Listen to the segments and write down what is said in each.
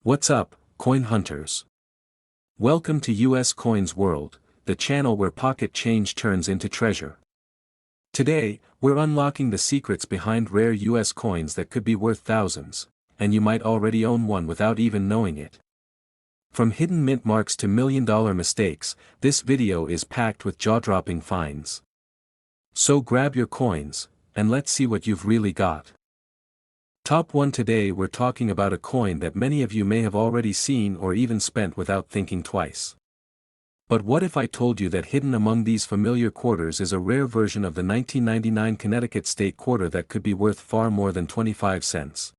What's up, coin hunters? Welcome to US Coins World, the channel where pocket change turns into treasure. Today, we're unlocking the secrets behind rare US coins that could be worth thousands, and you might already own one without even knowing it. From hidden mint marks to million-dollar mistakes, this video is packed with jaw-dropping finds. So grab your coins, and let's see what you've really got. Top 1. Today we're talking about a coin that many of you may have already seen or even spent without thinking twice. But what if I told you that hidden among these familiar quarters is a rare version of the 1999 Connecticut state quarter that could be worth far more than 25 cents?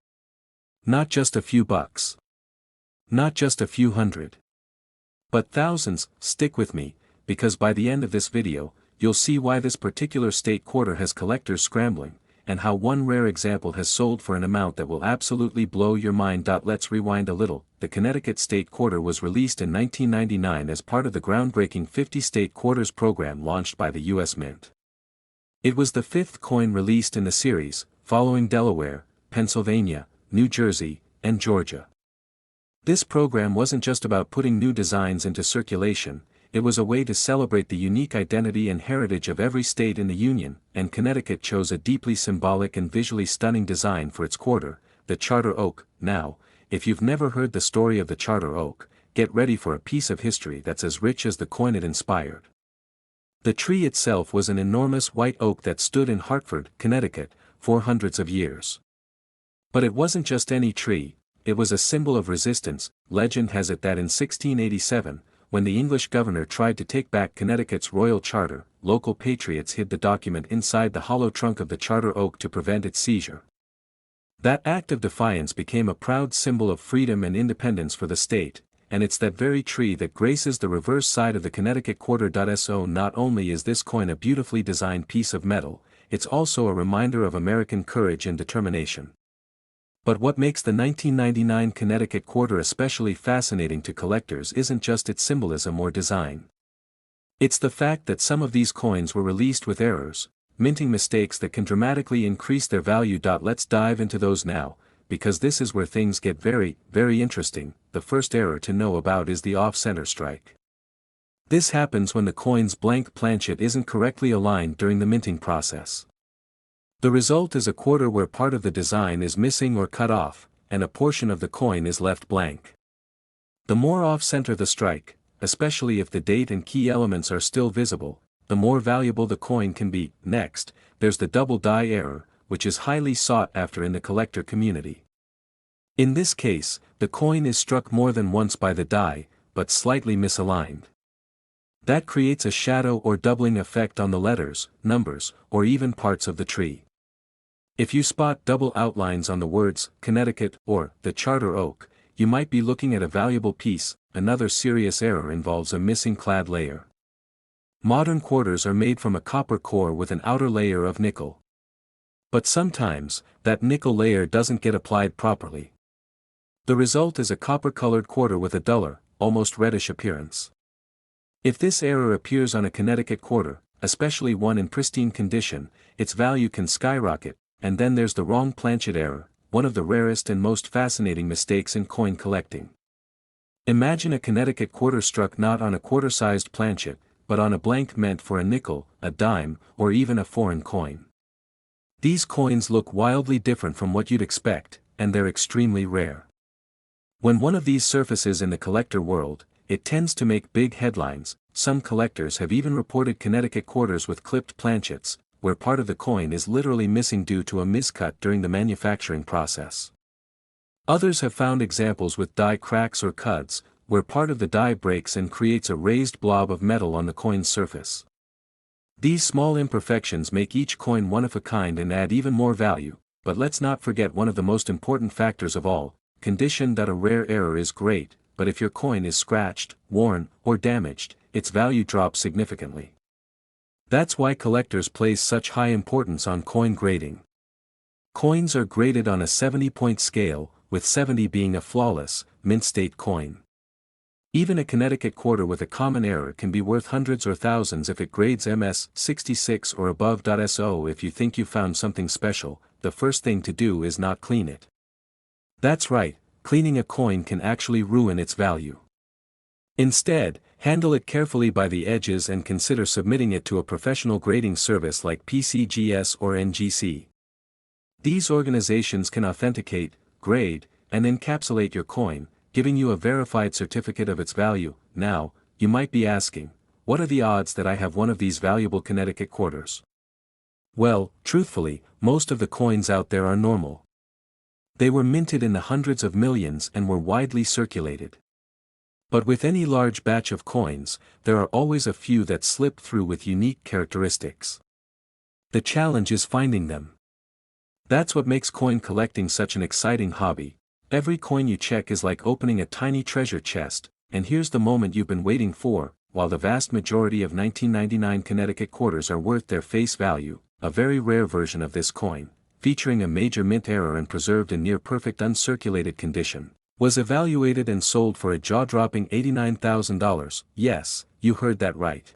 Not just a few bucks. Not just a few hundred. But thousands. Stick with me, because by the end of this video, you'll see why this particular state quarter has collectors scrambling, and how one rare example has sold for an amount that will absolutely blow your mind. Let's rewind a little. The Connecticut state quarter was released in 1999 as part of the groundbreaking 50 state quarters program launched by the U.S. Mint. It was the fifth coin released in the series, following Delaware, Pennsylvania, New Jersey, and Georgia. This program wasn't just about putting new designs into circulation, it was a way to celebrate the unique identity and heritage of every state in the Union, and Connecticut chose a deeply symbolic and visually stunning design for its quarter, the Charter Oak. Now, if you've never heard the story of the Charter Oak, get ready for a piece of history that's as rich as the coin it inspired. The tree itself was an enormous white oak that stood in Hartford, Connecticut, for hundreds of years. But it wasn't just any tree, it was a symbol of resistance. Legend has it that in 1687, when the English governor tried to take back Connecticut's royal charter, local patriots hid the document inside the hollow trunk of the Charter Oak to prevent its seizure. That act of defiance became a proud symbol of freedom and independence for the state, and it's that very tree that graces the reverse side of the Connecticut quarter. So not only is this coin a beautifully designed piece of metal, it's also a reminder of American courage and determination. But what makes the 1999 Connecticut quarter especially fascinating to collectors isn't just its symbolism or design. It's the fact that some of these coins were released with errors, minting mistakes that can dramatically increase their value. Let's dive into those now, because this is where things get very, very interesting. The first error to know about is the off-center strike. This happens when the coin's blank planchet isn't correctly aligned during the minting process. The result is a quarter where part of the design is missing or cut off, and a portion of the coin is left blank. The more off-center the strike, especially if the date and key elements are still visible, the more valuable the coin can be. Next, there's the double die error, which is highly sought after in the collector community. In this case, the coin is struck more than once by the die, but slightly misaligned. That creates a shadow or doubling effect on the letters, numbers, or even parts of the tree. If you spot double outlines on the words Connecticut or the Charter Oak, you might be looking at a valuable piece. Another serious error involves a missing clad layer. Modern quarters are made from a copper core with an outer layer of nickel. But sometimes, that nickel layer doesn't get applied properly. The result is a copper-colored quarter with a duller, almost reddish appearance. If this error appears on a Connecticut quarter, especially one in pristine condition, its value can skyrocket. And then there's the wrong planchet error, one of the rarest and most fascinating mistakes in coin collecting. Imagine a Connecticut quarter struck not on a quarter-sized planchet, but on a blank meant for a nickel, a dime, or even a foreign coin. These coins look wildly different from what you'd expect, and they're extremely rare. When one of these surfaces in the collector world, it tends to make big headlines. Some collectors have even reported Connecticut quarters with clipped planchets, where part of the coin is literally missing due to a miscut during the manufacturing process. Others have found examples with die cracks or cuts, where part of the die breaks and creates a raised blob of metal on the coin's surface. These small imperfections make each coin one of a kind and add even more value, but let's not forget one of the most important factors of all, condition. A rare error is great, but if your coin is scratched, worn, or damaged, its value drops significantly. That's why collectors place such high importance on coin grading. Coins are graded on a 70-point scale, with 70 being a flawless, mint state coin. Even a Connecticut quarter with a common error can be worth hundreds or thousands if it grades MS 66 or above. So if you think you found something special, the first thing to do is not clean it. That's right, cleaning a coin can actually ruin its value. Instead, handle it carefully by the edges and consider submitting it to a professional grading service like PCGS or NGC. These organizations can authenticate, grade, and encapsulate your coin, giving you a verified certificate of its value. Now, you might be asking, what are the odds that I have one of these valuable Connecticut quarters? Well, truthfully, most of the coins out there are normal. They were minted in the hundreds of millions and were widely circulated. But with any large batch of coins, there are always a few that slip through with unique characteristics. The challenge is finding them. That's what makes coin collecting such an exciting hobby. Every coin you check is like opening a tiny treasure chest, and here's the moment you've been waiting for. While the vast majority of 1999 Connecticut quarters are worth their face value, a very rare version of this coin, featuring a major mint error and preserved in near-perfect uncirculated condition, was evaluated and sold for a jaw-dropping $89,000. Yes, you heard that right.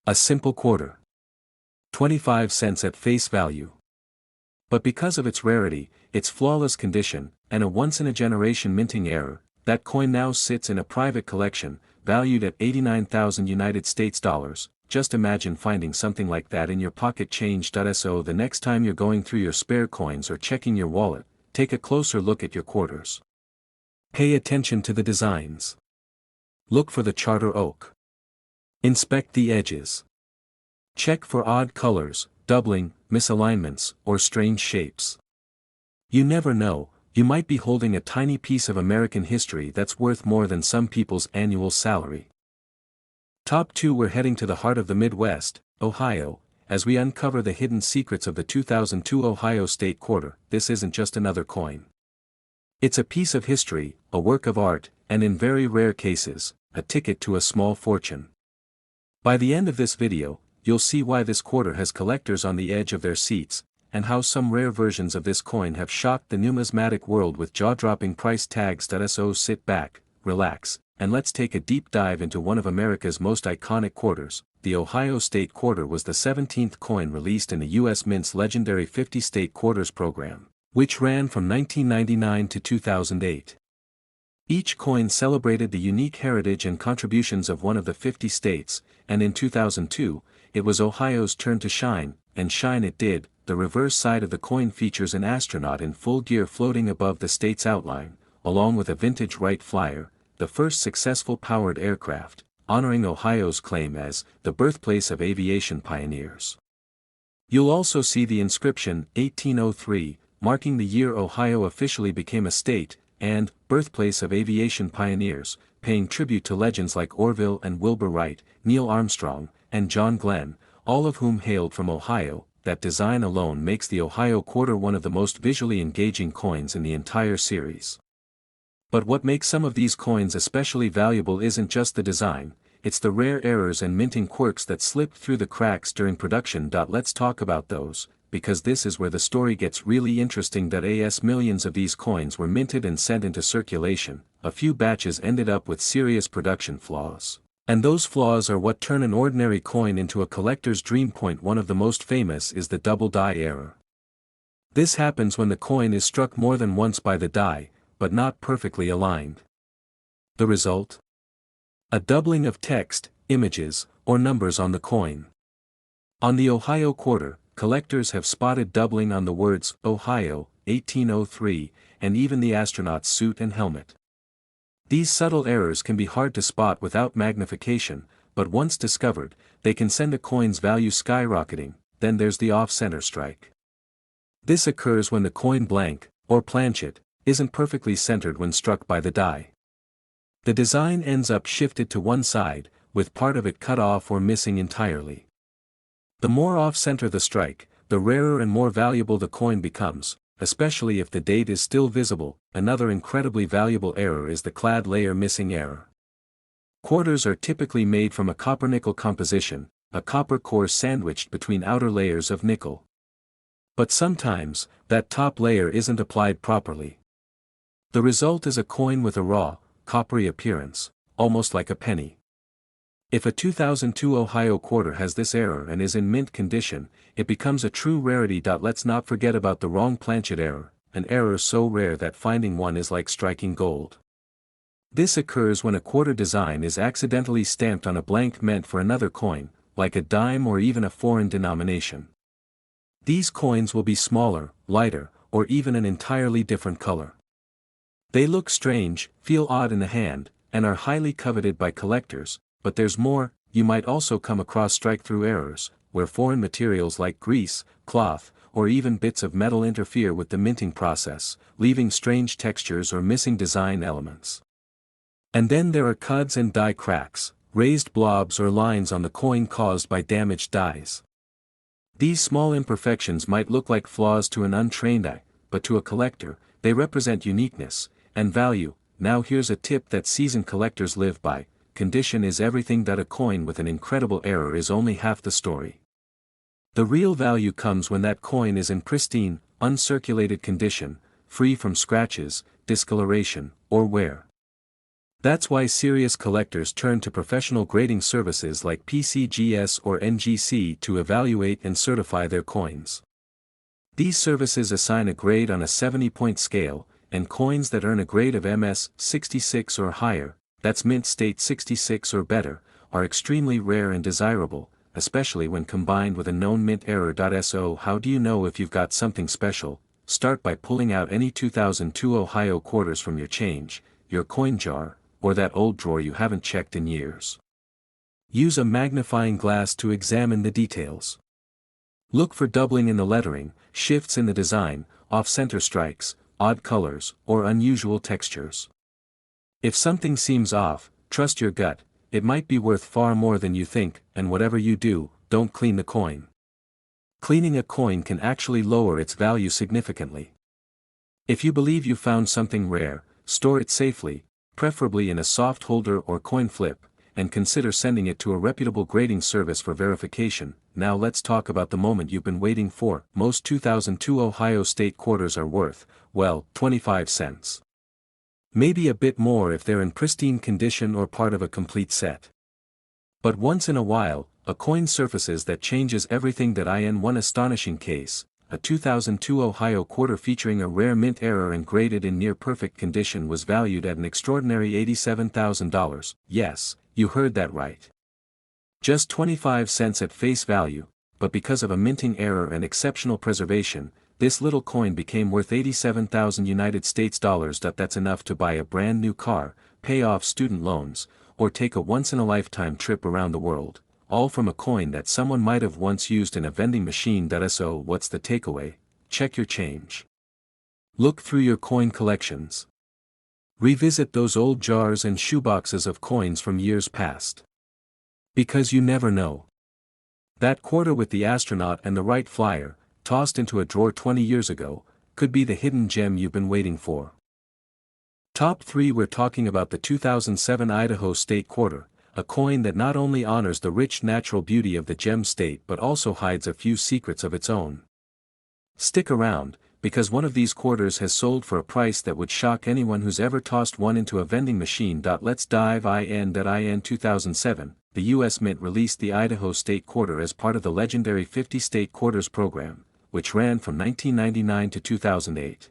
A simple quarter. 25 cents at face value. But because of its rarity, its flawless condition, and a once-in-a-generation minting error, that coin now sits in a private collection, valued at $89,000. Just imagine finding something like that in your pocket change.so the next time you're going through your spare coins or checking your wallet. Take a closer look at your quarters. Pay attention to the designs. Look for the charter oak. Inspect the edges. Check for odd colors, doubling, misalignments, or strange shapes. You never know, you might be holding a tiny piece of American history that's worth more than some people's annual salary. Top 2. We're heading to the heart of the Midwest, Ohio, as we uncover the hidden secrets of the 2002 Ohio State Quarter. This isn't just another coin. It's a piece of history, a work of art, and in very rare cases, a ticket to a small fortune. By the end of this video, you'll see why this quarter has collectors on the edge of their seats, and how some rare versions of this coin have shocked the numismatic world with jaw-dropping price tags. So sit back, relax, and let's take a deep dive into one of America's most iconic quarters. The Ohio State Quarter was the 17th coin released in the U.S. Mint's legendary 50 State Quarters program, which ran from 1999 to 2008. Each coin celebrated the unique heritage and contributions of one of the 50 states, and in 2002, it was Ohio's turn to shine, and shine it did. The reverse side of the coin features an astronaut in full gear floating above the state's outline, along with a vintage Wright Flyer, the first successful powered aircraft, honoring Ohio's claim as the birthplace of aviation pioneers. You'll also see the inscription 1803, marking the year Ohio officially became a state, and birthplace of aviation pioneers, paying tribute to legends like Orville and Wilbur Wright, Neil Armstrong, and John Glenn, all of whom hailed from Ohio. That design alone makes the Ohio Quarter one of the most visually engaging coins in the entire series. But what makes some of these coins especially valuable isn't just the design, it's the rare errors and minting quirks that slipped through the cracks during production. Let's talk about those, because this is where the story gets really interesting. As millions of these coins were minted and sent into circulation, a few batches ended up with serious production flaws. And those flaws are what turn an ordinary coin into a collector's dream. One of the most famous is the double die error. This happens when the coin is struck more than once by the die, but not perfectly aligned. The result? A doubling of text, images, or numbers on the coin. On the Ohio Quarter, collectors have spotted doubling on the words Ohio, 1803, and even the astronaut's suit and helmet. These subtle errors can be hard to spot without magnification, but once discovered, they can send a coin's value skyrocketing. Then there's the off-center strike. This occurs when the coin blank, or planchet, isn't perfectly centered when struck by the die. The design ends up shifted to one side, with part of it cut off or missing entirely. The more off-center the strike, the rarer and more valuable the coin becomes, especially if the date is still visible. Another incredibly valuable error is the clad layer missing error. Quarters are typically made from a copper-nickel composition, a copper core sandwiched between outer layers of nickel. But sometimes, that top layer isn't applied properly. The result is a coin with a raw, coppery appearance, almost like a penny. If a 2002 Ohio Quarter has this error and is in mint condition, it becomes a true rarity. Let's not forget about the wrong planchet error, an error so rare that finding one is like striking gold. This occurs when a quarter design is accidentally stamped on a blank meant for another coin, like a dime or even a foreign denomination. These coins will be smaller, lighter, or even an entirely different color. They look strange, feel odd in the hand, and are highly coveted by collectors, but there's more. You might also come across strike-through errors, where foreign materials like grease, cloth, or even bits of metal interfere with the minting process, leaving strange textures or missing design elements. And then there are cuds and die cracks, raised blobs or lines on the coin caused by damaged dies. These small imperfections might look like flaws to an untrained eye, but to a collector, they represent uniqueness and value. Now here's a tip that seasoned collectors live by: condition is everything. A coin with an incredible error is only half the story. The real value comes when that coin is in pristine, uncirculated condition, free from scratches, discoloration, or wear. That's why serious collectors turn to professional grading services like PCGS or NGC to evaluate and certify their coins. These services assign a grade on a 70-point scale, and coins that earn a grade of MS 66 or higher, that's mint state 66 or better, are extremely rare and desirable, especially when combined with a known mint error. So how do you know if you've got something special? Start by pulling out any 2002 Ohio quarters from your change, your coin jar, or that old drawer you haven't checked in years. Use a magnifying glass to examine the details. Look for doubling in the lettering, shifts in the design, off-center strikes, odd colors, or unusual textures. If something seems off, trust your gut. It might be worth far more than you think, and whatever you do, don't clean the coin. Cleaning a coin can actually lower its value significantly. If you believe you found something rare, store it safely, preferably in a soft holder or coin flip, and consider sending it to a reputable grading service for verification. Now let's talk about the moment you've been waiting for. Most 2002 Ohio State quarters are worth, well, 25 cents. Maybe a bit more if they're in pristine condition or part of a complete set. But once in a while, a coin surfaces that changes everything. In one astonishing case, a 2002 Ohio quarter featuring a rare mint error and graded in near-perfect condition was valued at an extraordinary $87,000. Yes, you heard that right. Just 25 cents at face value, but because of a minting error and exceptional preservation, this little coin became worth $87,000 US. That's enough to buy a brand new car, pay off student loans, or take a once-in-a-lifetime trip around the world, all from a coin that someone might have once used in a vending machine. So what's the takeaway? Check your change. Look through your coin collections. Revisit those old jars and shoeboxes of coins from years past. Because you never know. That quarter with the astronaut and the Wright Flyer, tossed into a drawer 20 years ago, could be the hidden gem you've been waiting for. Top 3. We're talking about the 2007 Idaho State Quarter, a coin that not only honors the rich natural beauty of the gem state but also hides a few secrets of its own. Stick around, because one of these quarters has sold for a price that would shock anyone who's ever tossed one into a vending machine. Let's dive in. 2007, the U.S. Mint released the Idaho State Quarter as part of the legendary 50 State Quarters program, which ran from 1999 to 2008.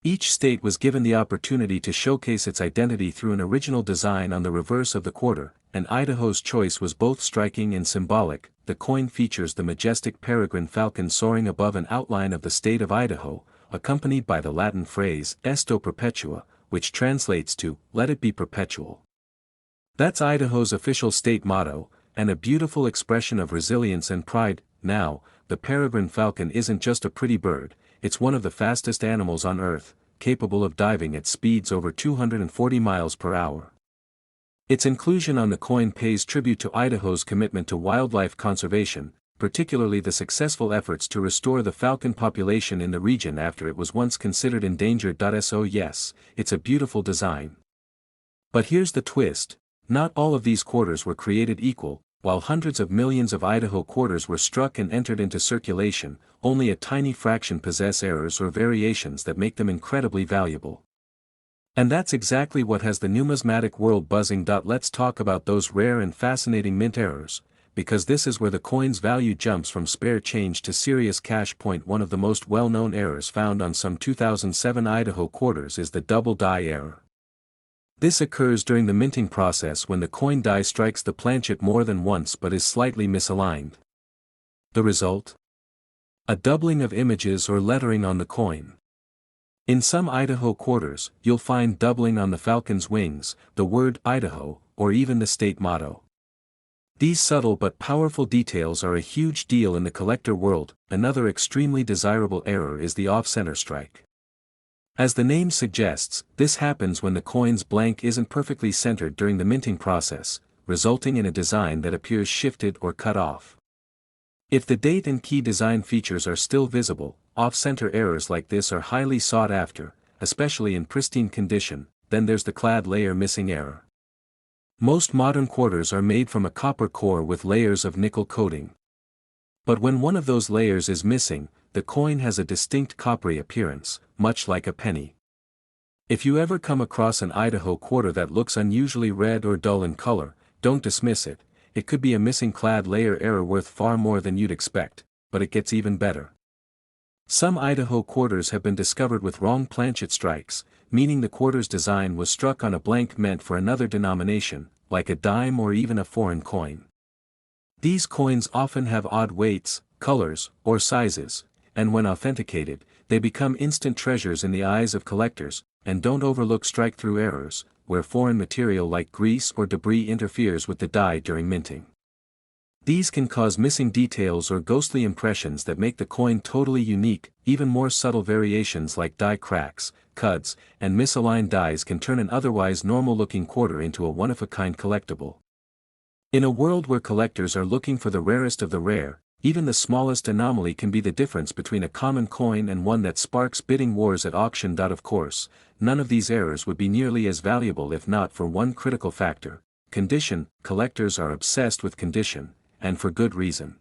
Each state was given the opportunity to showcase its identity through an original design on the reverse of the quarter, and Idaho's choice was both striking and symbolic. The coin features the majestic peregrine falcon soaring above an outline of the state of Idaho, accompanied by the Latin phrase Esto Perpetua, which translates to, "Let it be perpetual." That's Idaho's official state motto, and a beautiful expression of resilience and pride. Now, the peregrine falcon isn't just a pretty bird, it's one of the fastest animals on Earth, capable of diving at speeds over 240 miles per hour. Its inclusion on the coin pays tribute to Idaho's commitment to wildlife conservation, particularly the successful efforts to restore the falcon population in the region after it was once considered endangered. So yes, it's a beautiful design. But here's the twist: not all of these quarters were created equal. While hundreds of millions of Idaho quarters were struck and entered into circulation, only a tiny fraction possess errors or variations that make them incredibly valuable. And that's exactly what has the numismatic world buzzing. Let's talk about those rare and fascinating mint errors, because this is where the coin's value jumps from spare change to serious cash. One of the most well-known errors found on some 2007 Idaho quarters is the double die error. This occurs during the minting process when the coin die strikes the planchet more than once but is slightly misaligned. The result? A doubling of images or lettering on the coin. In some Idaho quarters, you'll find doubling on the falcon's wings, the word Idaho, or even the state motto. These subtle but powerful details are a huge deal in the collector world. Another extremely desirable error is the off-center strike. As the name suggests, this happens when the coin's blank isn't perfectly centered during the minting process, resulting in a design that appears shifted or cut off. If the date and key design features are still visible, off-center errors like this are highly sought after, especially in pristine condition. Then there's the clad layer missing error. Most modern quarters are made from a copper core with layers of nickel coating. But when one of those layers is missing, the coin has a distinct coppery appearance, much like a penny. If you ever come across an Idaho quarter that looks unusually red or dull in color, don't dismiss it. It could be a missing clad layer error worth far more than you'd expect, but it gets even better. Some Idaho quarters have been discovered with wrong planchet strikes, meaning the quarter's design was struck on a blank meant for another denomination, like a dime or even a foreign coin. These coins often have odd weights, colors, or sizes, and when authenticated, they become instant treasures in the eyes of collectors. And don't overlook strike-through errors, where foreign material like grease or debris interferes with the die during minting. These can cause missing details or ghostly impressions that make the coin totally unique. Even more subtle variations like die cracks, cuts, and misaligned dies can turn an otherwise normal-looking quarter into a one-of-a-kind collectible. In a world where collectors are looking for the rarest of the rare, even the smallest anomaly can be the difference between a common coin and one that sparks bidding wars at auction. Of course, none of these errors would be nearly as valuable if not for one critical factor: condition. Collectors are obsessed with condition, and for good reason.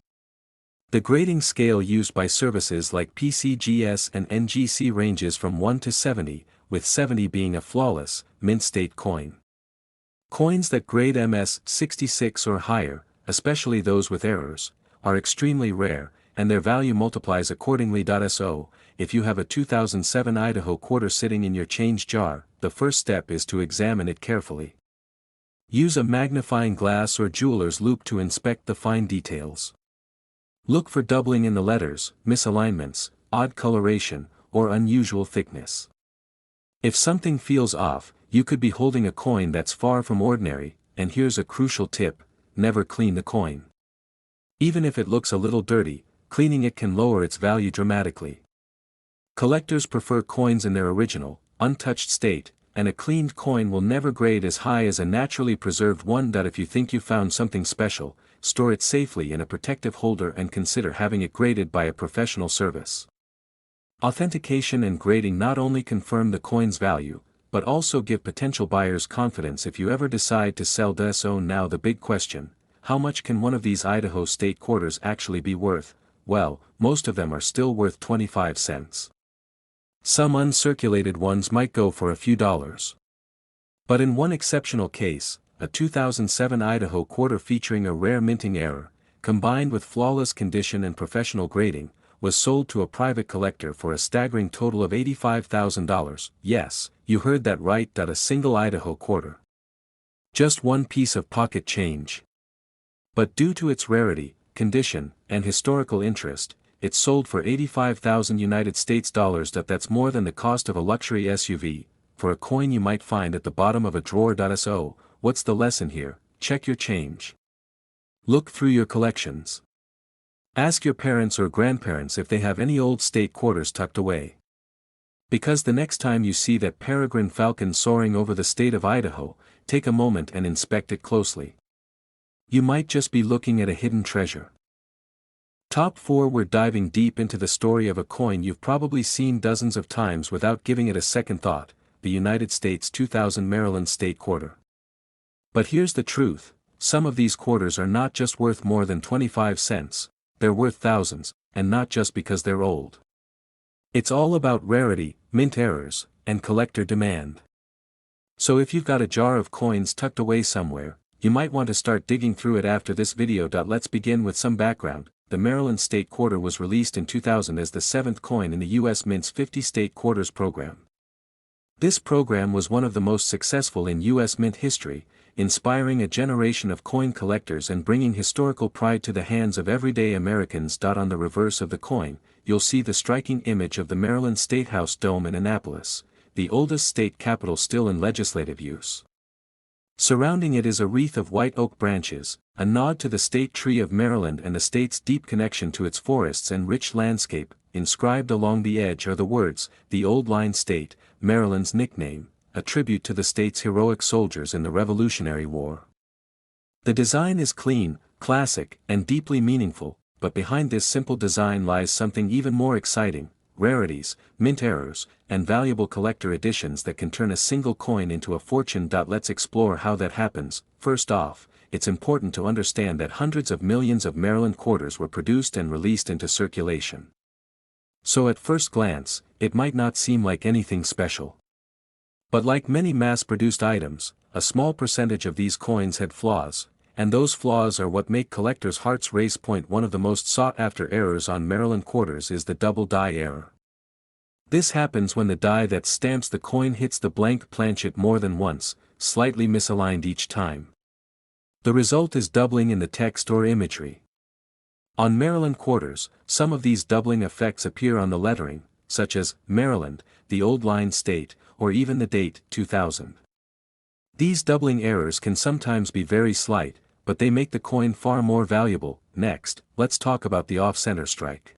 The grading scale used by services like PCGS and NGC ranges from 1 to 70, with 70 being a flawless, mint state coin. Coins that grade MS 66 or higher, especially those with errors, are extremely rare, and their value multiplies accordingly. So, if you have a 2007 Idaho quarter sitting in your change jar, the first step is to examine it carefully. Use a magnifying glass or jeweler's loupe to inspect the fine details. Look for doubling in the letters, misalignments, odd coloration, or unusual thickness. If something feels off, you could be holding a coin that's far from ordinary. And here's a crucial tip: never clean the coin. Even if it looks a little dirty, cleaning it can lower its value dramatically. Collectors prefer coins in their original, untouched state, and a cleaned coin will never grade as high as a naturally preserved one. If you think you found something special, store it safely in a protective holder and consider having it graded by a professional service. Authentication and grading not only confirm the coin's value, but also give potential buyers confidence if you ever decide to sell. So now the big question: how much can one of these Idaho state quarters actually be worth? Well, most of them are still worth 25 cents. Some uncirculated ones might go for a few dollars. But in one exceptional case, a 2007 Idaho quarter featuring a rare minting error, combined with flawless condition and professional grading, was sold to a private collector for a staggering total of $85,000. Yes, you heard that right. A single Idaho quarter. Just one piece of pocket change. But due to its rarity, condition, and historical interest, it sold for $85,000 United States dollars. That's more than the cost of a luxury SUV, for a coin you might find at the bottom of a drawer. So, what's the lesson here? Check your change. Look through your collections. Ask your parents or grandparents if they have any old state quarters tucked away. Because the next time you see that peregrine falcon soaring over the state of Idaho, take a moment and inspect it closely. You might just be looking at a hidden treasure. Top 4. We're diving deep into the story of a coin you've probably seen dozens of times without giving it a second thought: the United States 2000 Maryland State Quarter. But here's the truth: some of these quarters are not just worth more than 25 cents, they're worth thousands, and not just because they're old. It's all about rarity, mint errors, and collector demand. So if you've got a jar of coins tucked away somewhere, you might want to start digging through it after this video. Let's begin with some background. The Maryland State Quarter was released in 2000 as the seventh coin in the U.S. Mint's 50 State Quarters program. This program was one of the most successful in U.S. Mint history, inspiring a generation of coin collectors and bringing historical pride to the hands of everyday Americans. On the reverse of the coin, you'll see the striking image of the Maryland State House dome in Annapolis, the oldest state capitol still in legislative use. Surrounding it is a wreath of white oak branches, a nod to the state tree of Maryland and the state's deep connection to its forests and rich landscape. Inscribed along the edge are the words, "The Old Line State, Maryland's nickname," a tribute to the state's heroic soldiers in the Revolutionary War. The design is clean, classic, and deeply meaningful, but behind this simple design lies something even more exciting: rarities, mint errors, and valuable collector editions that can turn a single coin into a fortune. Let's explore how that happens. First off, it's important to understand that hundreds of millions of Maryland quarters were produced and released into circulation. So at first glance, it might not seem like anything special. But like many mass-produced items, a small percentage of these coins had flaws, and those flaws are what make collectors' hearts race. One of the most sought-after errors on Maryland quarters is the double die error. This happens when the die that stamps the coin hits the blank planchet more than once, slightly misaligned each time. The result is doubling in the text or imagery. On Maryland quarters, some of these doubling effects appear on the lettering, such as Maryland, the Old Line State, or even the date, 2000. These doubling errors can sometimes be very slight, but they make the coin far more valuable. Next, let's talk about the off-center strike.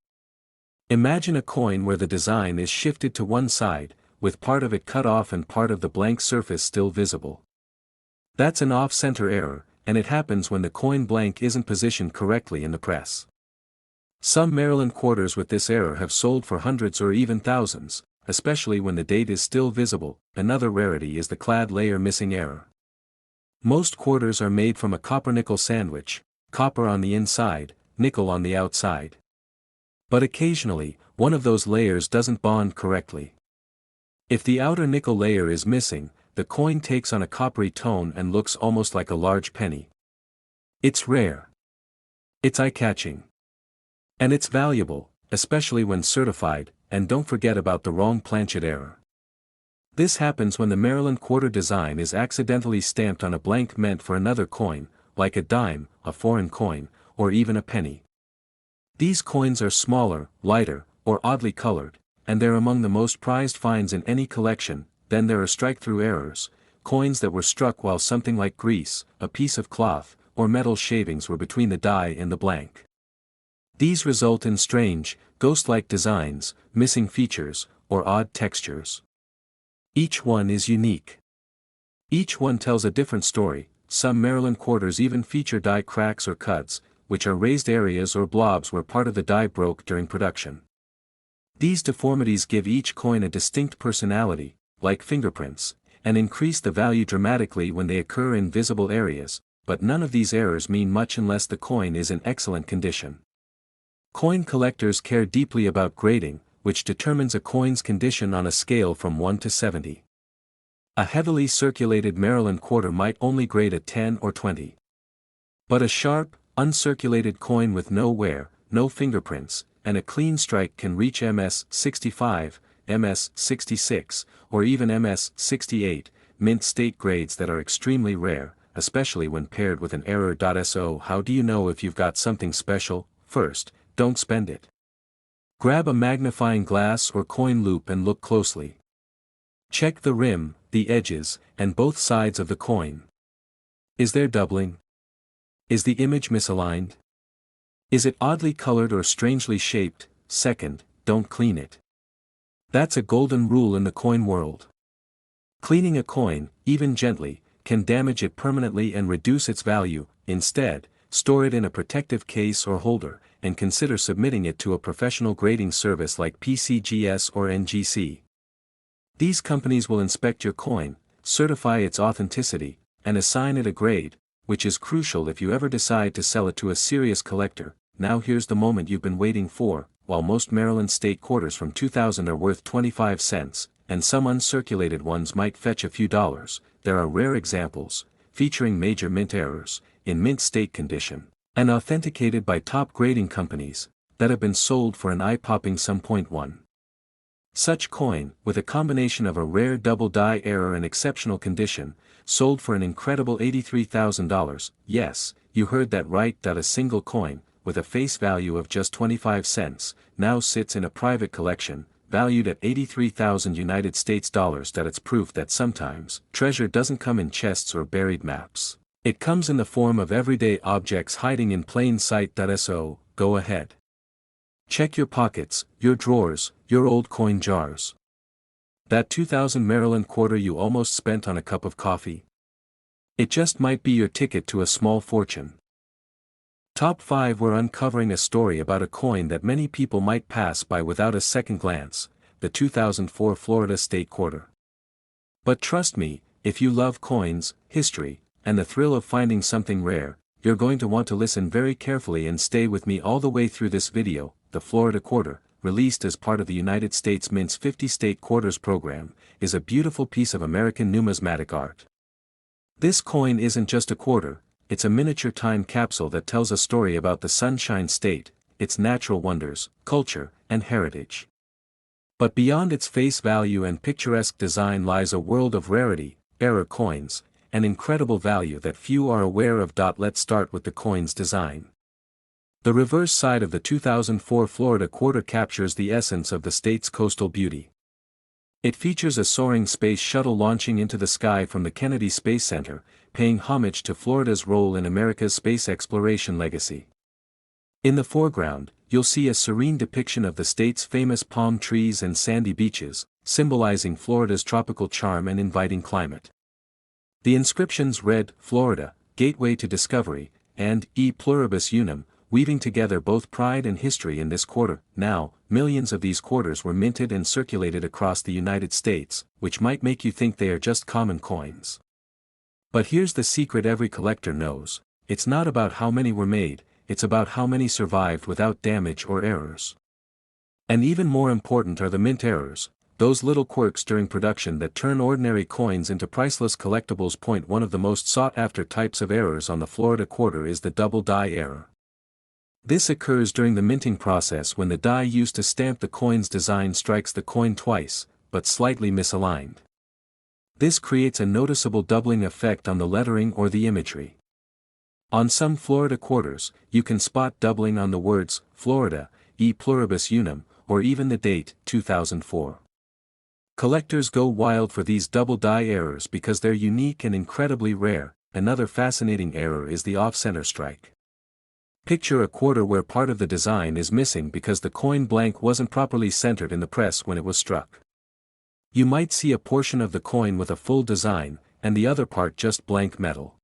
Imagine a coin where the design is shifted to one side, with part of it cut off and part of the blank surface still visible. That's an off-center error, and it happens when the coin blank isn't positioned correctly in the press. Some Maryland quarters with this error have sold for hundreds or even thousands, especially when the date is still visible. Another rarity is the clad layer missing error. Most quarters are made from a copper-nickel sandwich, copper on the inside, nickel on the outside. But occasionally, one of those layers doesn't bond correctly. If the outer nickel layer is missing, the coin takes on a coppery tone and looks almost like a large penny. It's rare. It's eye-catching. And it's valuable, especially when certified. And don't forget about the wrong planchet error. This happens when the Maryland quarter design is accidentally stamped on a blank meant for another coin, like a dime, a foreign coin, or even a penny. These coins are smaller, lighter, or oddly colored, and they're among the most prized finds in any collection. Then there are strike-through errors, coins that were struck while something like grease, a piece of cloth, or metal shavings were between the die and the blank. These result in strange, ghost-like designs, missing features, or odd textures. Each one is unique. Each one tells a different story. Some Maryland quarters even feature die cracks or cuts, which are raised areas or blobs where part of the die broke during production. These deformities give each coin a distinct personality, like fingerprints, and increase the value dramatically when they occur in visible areas, but none of these errors mean much unless the coin is in excellent condition. Coin collectors care deeply about grading, which determines a coin's condition on a scale from 1 to 70. A heavily circulated Maryland quarter might only grade a 10 or 20. But a sharp, uncirculated coin with no wear, no fingerprints, and a clean strike can reach MS 65, MS 66, or even MS 68, mint state grades that are extremely rare, especially when paired with an error. So how do you know if you've got something special? First, don't spend it. Grab a magnifying glass or coin loop and look closely. Check the rim, the edges, and both sides of the coin. Is there doubling? Is the image misaligned? Is it oddly colored or strangely shaped? Second, don't clean it. That's a golden rule in the coin world. Cleaning a coin, even gently, can damage it permanently and reduce its value. Instead, store it in a protective case or holder, and consider submitting it to a professional grading service like PCGS or NGC. These companies will inspect your coin, certify its authenticity, and assign it a grade, which is crucial if you ever decide to sell it to a serious collector. Now here's the moment you've been waiting for. While most Maryland state quarters from 2000 are worth 25 cents, and some uncirculated ones might fetch a few dollars, there are rare examples, featuring major mint errors, in mint state condition, and authenticated by top grading companies, that have been sold for an eye-popping sum. 1. Such coin, with a combination of a rare double die error and exceptional condition, sold for an incredible $83,000, yes, you heard that right. A single coin, with a face value of just 25 cents, now sits in a private collection, valued at $83,000. It's proof that sometimes, treasure doesn't come in chests or buried maps. It comes in the form of everyday objects hiding in plain sight. So, go ahead. Check your pockets, your drawers, your old coin jars. That 2000 Maryland quarter you almost spent on a cup of coffee? It just might be your ticket to a small fortune. Top 5. We're uncovering a story about a coin that many people might pass by without a second glance, the 2004 Florida State Quarter. But trust me, if you love coins, history, and the thrill of finding something rare, you're going to want to listen very carefully and stay with me all the way through this video. The Florida Quarter, released as part of the United States Mint's 50 State Quarters program, is a beautiful piece of American numismatic art. This coin isn't just a quarter, it's a miniature time capsule that tells a story about the Sunshine State, its natural wonders, culture, and heritage. But beyond its face value and picturesque design lies a world of rarity, error coins, and incredible value that few are aware of. Let's start with the coin's design. The reverse side of the 2004 Florida Quarter captures the essence of the state's coastal beauty. It features a soaring space shuttle launching into the sky from the Kennedy Space Center, paying homage to Florida's role in America's space exploration legacy. In the foreground, you'll see a serene depiction of the state's famous palm trees and sandy beaches, symbolizing Florida's tropical charm and inviting climate. The inscriptions read, "Florida, Gateway to Discovery," and "E Pluribus Unum," weaving together both pride and history in this quarter. Now, millions of these quarters were minted and circulated across the United States, which might make you think they are just common coins. But here's the secret every collector knows: it's not about how many were made, it's about how many survived without damage or errors. And even more important are the mint errors, those little quirks during production that turn ordinary coins into priceless collectibles. One of the most sought-after types of errors on the Florida Quarter is the double die error. This occurs during the minting process when the die used to stamp the coin's design strikes the coin twice, but slightly misaligned. This creates a noticeable doubling effect on the lettering or the imagery. On some Florida quarters, you can spot doubling on the words, "Florida, E Pluribus Unum," or even the date, 2004. Collectors go wild for these double die errors because they're unique and incredibly rare. Another fascinating error is the off-center strike. Picture a quarter where part of the design is missing because the coin blank wasn't properly centered in the press when it was struck. You might see a portion of the coin with a full design, and the other part just blank metal.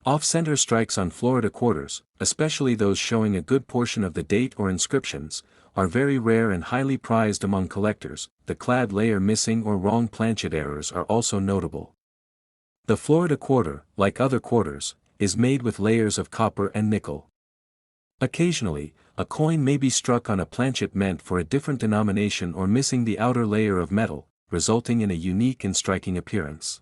Off-center strikes on Florida quarters, especially those showing a good portion of the date or inscriptions, are very rare and highly prized among collectors. The clad layer missing or wrong planchet errors are also notable. The Florida quarter, like other quarters, is made with layers of copper and nickel. Occasionally, a coin may be struck on a planchet meant for a different denomination or missing the outer layer of metal, resulting in a unique and striking appearance.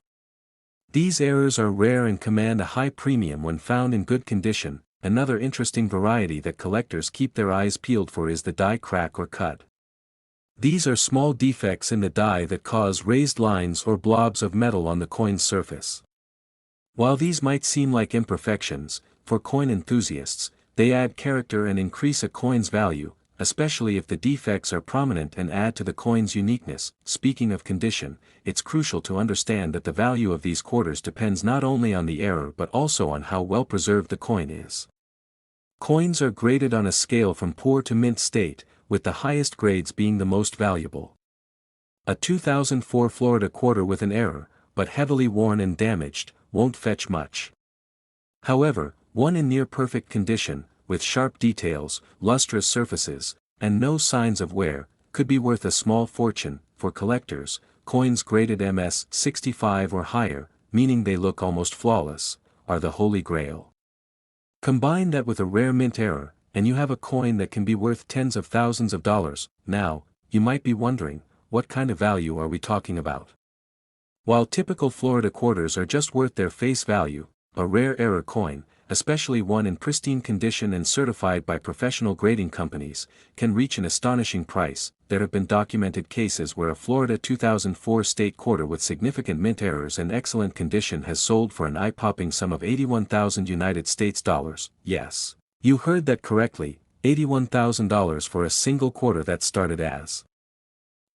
These errors are rare and command a high premium when found in good condition. Another interesting variety that collectors keep their eyes peeled for is the die crack or cut. These are small defects in the die that cause raised lines or blobs of metal on the coin's surface. While these might seem like imperfections, for coin enthusiasts, they add character and increase a coin's value, especially if the defects are prominent and add to the coin's uniqueness. Speaking of condition, it's crucial to understand that the value of these quarters depends not only on the error but also on how well preserved the coin is. Coins are graded on a scale from poor to mint state, with the highest grades being the most valuable. A 2004 Florida quarter with an error, but heavily worn and damaged, won't fetch much. However, one in near-perfect condition, with sharp details, lustrous surfaces, and no signs of wear, could be worth a small fortune. For collectors, coins graded MS 65 or higher, meaning they look almost flawless, are the holy grail. Combine that with a rare mint error, and you have a coin that can be worth tens of thousands of dollars. Now, you might be wondering, what kind of value are we talking about? While typical Florida quarters are just worth their face value, a rare error coin, especially one in pristine condition and certified by professional grading companies, can reach an astonishing price. There have been documented cases where a Florida 2004 state quarter with significant mint errors and excellent condition has sold for an eye-popping sum of $81,000 US. Yes, you heard that correctly, $81,000 for a single quarter that started as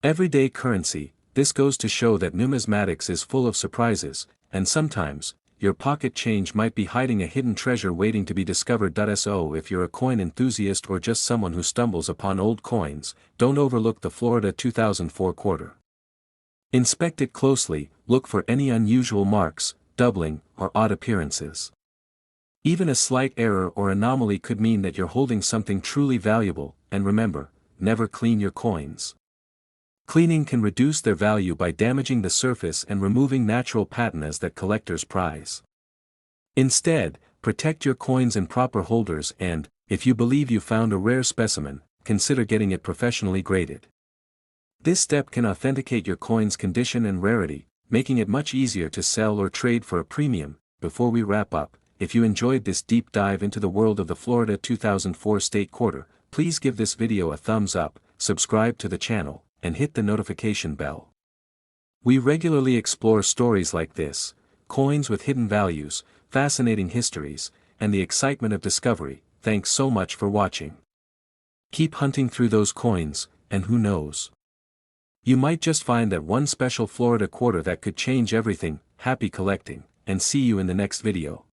everyday currency. This goes to show that numismatics is full of surprises, and sometimes, your pocket change might be hiding a hidden treasure waiting to be discovered. So if you're a coin enthusiast or just someone who stumbles upon old coins, don't overlook the Florida 2004 quarter. Inspect it closely, look for any unusual marks, doubling, or odd appearances. Even a slight error or anomaly could mean that you're holding something truly valuable, and remember, never clean your coins. Cleaning can reduce their value by damaging the surface and removing natural patinas that collectors prize. Instead, protect your coins in proper holders and, if you believe you found a rare specimen, consider getting it professionally graded. This step can authenticate your coin's condition and rarity, making it much easier to sell or trade for a premium. Before we wrap up, if you enjoyed this deep dive into the world of the Florida 2004 state quarter, please give this video a thumbs up, subscribe to the channel, and hit the notification bell. We regularly explore stories like this, coins with hidden values, fascinating histories, and the excitement of discovery. Thanks so much for watching. Keep hunting through those coins, and who knows? You might just find that one special Florida quarter that could change everything. Happy collecting, and see you in the next video.